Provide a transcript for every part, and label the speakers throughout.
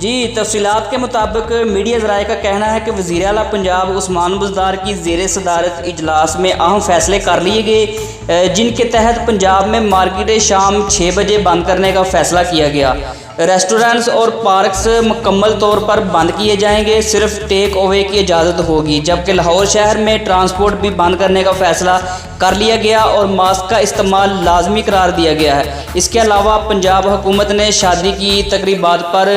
Speaker 1: جی تفصیلات کے مطابق میڈیا ذرائع کا کہنا ہے کہ وزیر اعلیٰ پنجاب عثمان بزدار کی زیر صدارت اجلاس میں اہم فیصلے کر لیے گئے، جن کے تحت پنجاب میں مارکیٹیں شام 6 بجے بند کرنے کا فیصلہ کیا گیا۔ ریسٹورینٹس اور پارکس مکمل طور پر بند کیے جائیں گے، صرف ٹیک اوے کی اجازت ہوگی، جبکہ لاہور شہر میں ٹرانسپورٹ بھی بند کرنے کا فیصلہ کر لیا گیا اور ماسک کا استعمال لازمی قرار دیا گیا ہے۔ اس کے علاوہ پنجاب حکومت نے شادی کی تقریبات پر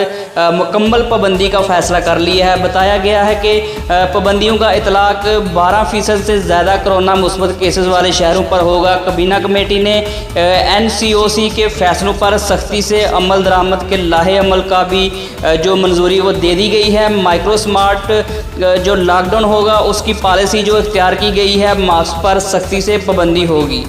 Speaker 1: مکمل پابندی کا فیصلہ کر لیا ہے۔ بتایا گیا ہے کہ پابندیوں کا اطلاق 12% سے زیادہ کرونا مثبت کیسز والے شہروں پر ہوگا۔ کابینہ کمیٹی نے NCOC کے فیصلوں پر سختی سے عمل درآمد کے لاہے عمل کا بھی جو منظوری وہ دے دی گئی ہے۔ مائکرو سمارٹ جو لاک ڈاؤن ہوگا اس کی پالیسی جو اختیار کی گئی ہے، ماسک پر سختی سے پابندی ہوگی۔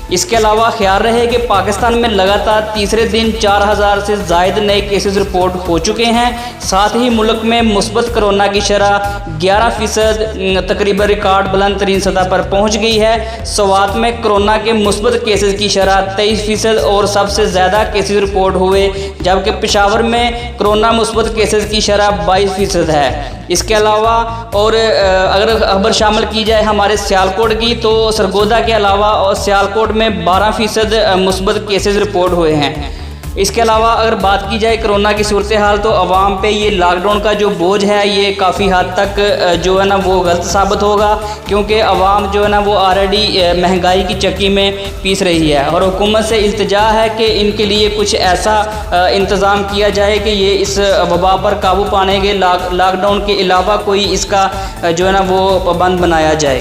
Speaker 1: اس کے علاوہ خیال رہے کہ پاکستان میں لگاتار تیسرے دن 4000 سے زائد نئے کیسز رپورٹ ہو چکے ہیں، ساتھ ہی ملک میں مثبت کرونا کی شرح 11% تقریباً ریکارڈ بلند ترین سطح پر پہنچ گئی ہے۔ سوات میں کرونا کے مثبت کیسز کی شرح 23% اور سب سے زیادہ کیسز رپورٹ ہوئے، جبکہ پشاور میں کرونا مثبت کیسز کی شرح 22% ہے۔ اس کے علاوہ اور اگر خبر شامل کی جائے ہمارے سیالکوٹ کی، تو سرگودا کے علاوہ اور سیالکوٹ میں 12% مثبت کیسز رپورٹ ہوئے ہیں۔ اس کے علاوہ اگر بات کی جائے کرونا کی صورتحال، تو عوام پہ یہ لاک ڈاؤن کا جو بوجھ ہے یہ کافی حد تک جو ہے نا وہ غلط ثابت ہوگا، کیونکہ عوام جو ہے نا وہ آلریڈی مہنگائی کی چکی میں پیس رہی ہے، اور حکومت سے التجا ہے کہ ان کے لیے کچھ ایسا انتظام کیا جائے کہ یہ اس وبا پر قابو پانے کے لاک ڈاؤن کے علاوہ کوئی اس کا جو ہے نا وہ پابند بنایا جائے۔